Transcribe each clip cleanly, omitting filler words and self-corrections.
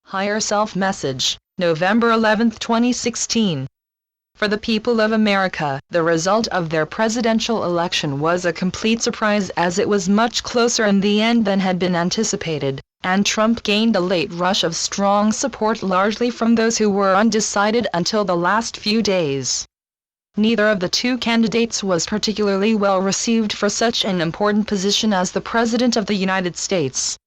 Higher Self Message, November 11, 2016. For the people of America, the result of their presidential election was a complete surprise, as it was much closer in the end than had been anticipated, and Trump gained a late rush of strong support largely from those who were undecided until the last few days. Neither of the two candidates was particularly well received for such an important position as the President of the United States.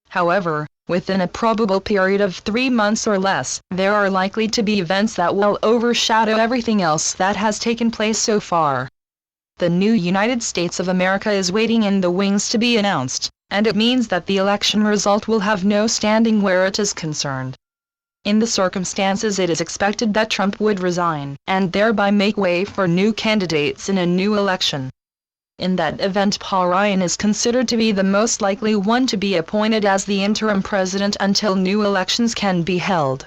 However, within a probable period of 3 months or less, there are likely to be events that will overshadow everything else that has taken place so far. The new United States of America is waiting in the wings to be announced, and it means that the election result will have no standing where it is concerned. In the circumstances, it is expected that Trump would resign, and thereby make way for new candidates in a new election. In that event, Paul Ryan is considered to be the most likely one to be appointed as the interim president until new elections can be held.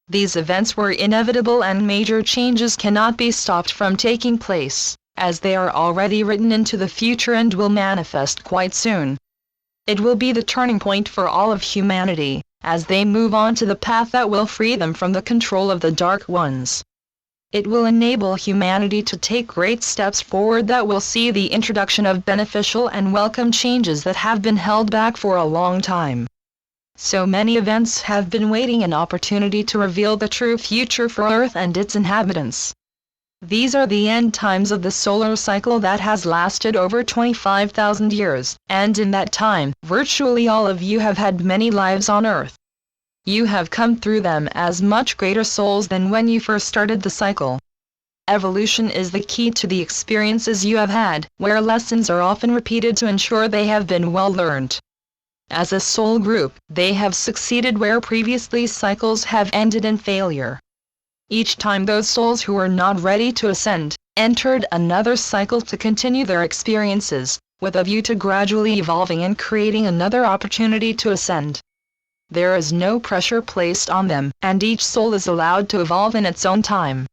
These events were inevitable, and major changes cannot be stopped from taking place, as they are already written into the future and will manifest quite soon. It will be the turning point for all of humanity, as they move on to the path that will free them from the control of the Dark Ones. It will enable humanity to take great steps forward that will see the introduction of beneficial and welcome changes that have been held back for a long time. So many events have been waiting an opportunity to reveal the true future for Earth and its inhabitants. These are the end times of the solar cycle that has lasted over 25,000 years, and in that time, virtually all of you have had many lives on Earth. You have come through them as much greater souls than when you first started the cycle. Evolution is the key to the experiences you have had, where lessons are often repeated to ensure they have been well learned. As a soul group, they have succeeded where previously cycles have ended in failure. Each time those souls who were not ready to ascend, entered another cycle to continue their experiences, with a view to gradually evolving and creating another opportunity to ascend. There is no pressure placed on them, and each soul is allowed to evolve in its own time.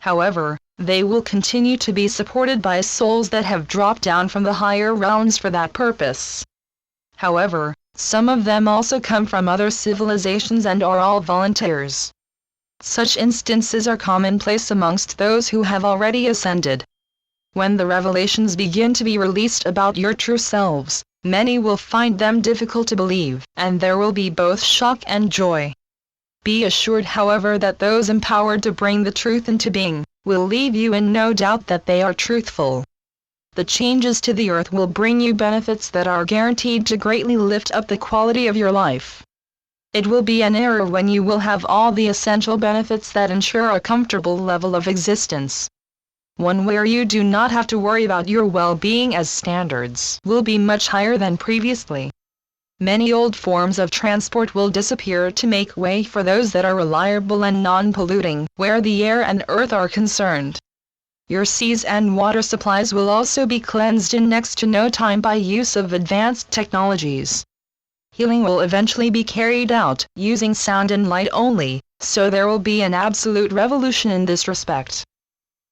However, they will continue to be supported by souls that have dropped down from the higher realms for that purpose. However, some of them also come from other civilizations and are all volunteers. Such instances are commonplace amongst those who have already ascended. When the revelations begin to be released about your true selves, many will find them difficult to believe, and there will be both shock and joy. Be assured, however, that those empowered to bring the truth into being, will leave you in no doubt that they are truthful. The changes to the Earth will bring you benefits that are guaranteed to greatly lift up the quality of your life. It will be an era when you will have all the essential benefits that ensure a comfortable level of existence. One where you do not have to worry about your well-being, as standards will be much higher than previously. Many old forms of transport will disappear to make way for those that are reliable and non-polluting, where the air and earth are concerned. Your seas and water supplies will also be cleansed in next to no time by use of advanced technologies. Healing will eventually be carried out, using sound and light only, so there will be an absolute revolution in this respect.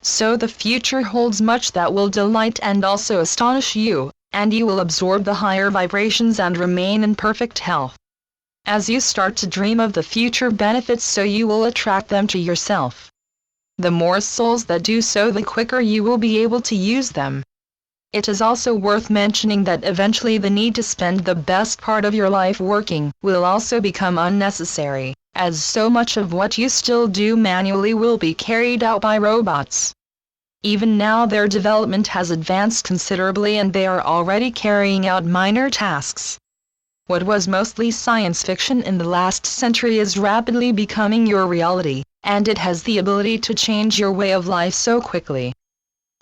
So the future holds much that will delight and also astonish you, and you will absorb the higher vibrations and remain in perfect health. As you start to dream of the future benefits, so you will attract them to yourself. The more souls that do so, the quicker you will be able to use them. It is also worth mentioning that eventually the need to spend the best part of your life working will also become unnecessary, as so much of what you still do manually will be carried out by robots. Even now their development has advanced considerably, and they are already carrying out minor tasks. What was mostly science fiction in the last century is rapidly becoming your reality, and it has the ability to change your way of life so quickly.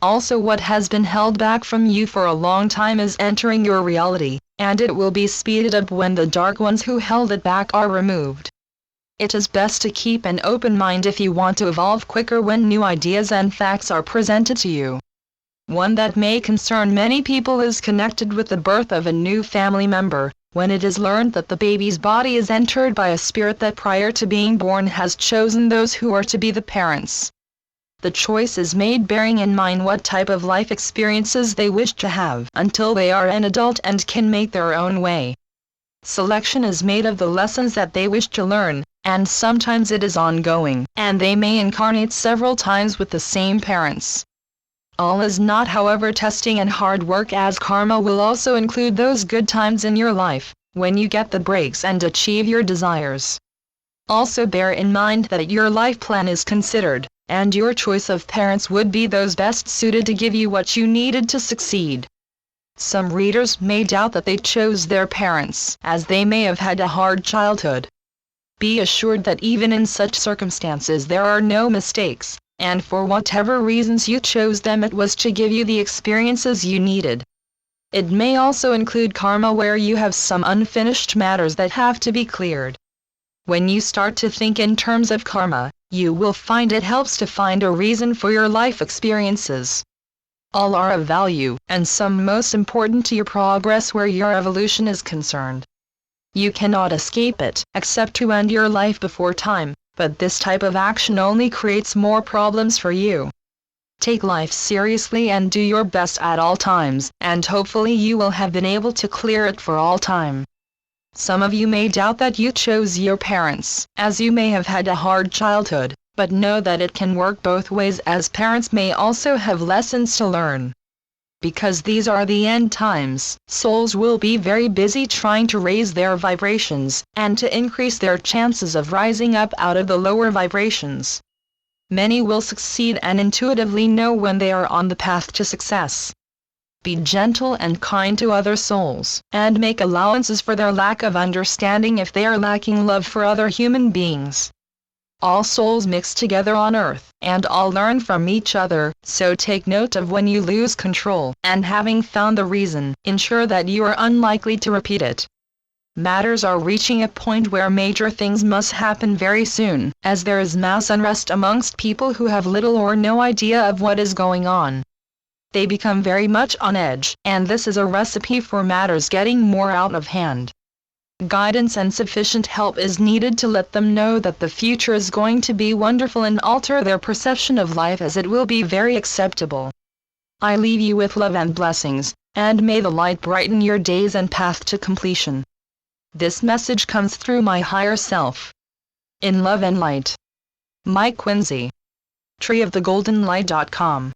Also, what has been held back from you for a long time is entering your reality, and it will be speeded up when the Dark Ones who held it back are removed. It is best to keep an open mind if you want to evolve quicker when new ideas and facts are presented to you. One that may concern many people is connected with the birth of a new family member, when it is learned that the baby's body is entered by a spirit that prior to being born has chosen those who are to be the parents. The choice is made bearing in mind what type of life experiences they wish to have until they are an adult and can make their own way. Selection is made of the lessons that they wish to learn, and sometimes it is ongoing, and they may incarnate several times with the same parents. All is not, however, testing and hard work, as karma will also include those good times in your life, when you get the breaks and achieve your desires. Also bear in mind that your life plan is considered, and your choice of parents would be those best suited to give you what you needed to succeed. Some readers may doubt that they chose their parents, as they may have had a hard childhood. Be assured that even in such circumstances there are no mistakes, and for whatever reasons you chose them, it was to give you the experiences you needed. It may also include karma where you have some unfinished matters that have to be cleared. When you start to think in terms of karma, you will find it helps to find a reason for your life experiences. All are of value, and some most important to your progress where your evolution is concerned. You cannot escape it, except to end your life before time, but this type of action only creates more problems for you. Take life seriously and do your best at all times, and hopefully you will have been able to clear it for all time. Some of you may doubt that you chose your parents, as you may have had a hard childhood, but know that it can work both ways, as parents may also have lessons to learn. Because these are the end times, souls will be very busy trying to raise their vibrations, and to increase their chances of rising up out of the lower vibrations. Many will succeed and intuitively know when they are on the path to success. Be gentle and kind to other souls, and make allowances for their lack of understanding if they are lacking love for other human beings. All souls mix together on earth, and all learn from each other, so take note of when you lose control, and having found the reason, ensure that you are unlikely to repeat it. Matters are reaching a point where major things must happen very soon, as there is mass unrest amongst people who have little or no idea of what is going on. They become very much on edge, and this is a recipe for matters getting more out of hand. Guidance and sufficient help is needed to let them know that the future is going to be wonderful and alter their perception of life, as it will be very acceptable. I leave you with love and blessings, and may the light brighten your days and path to completion. This message comes through my higher self. In love and light. Mike Quincy. treeofthegoldenlight.com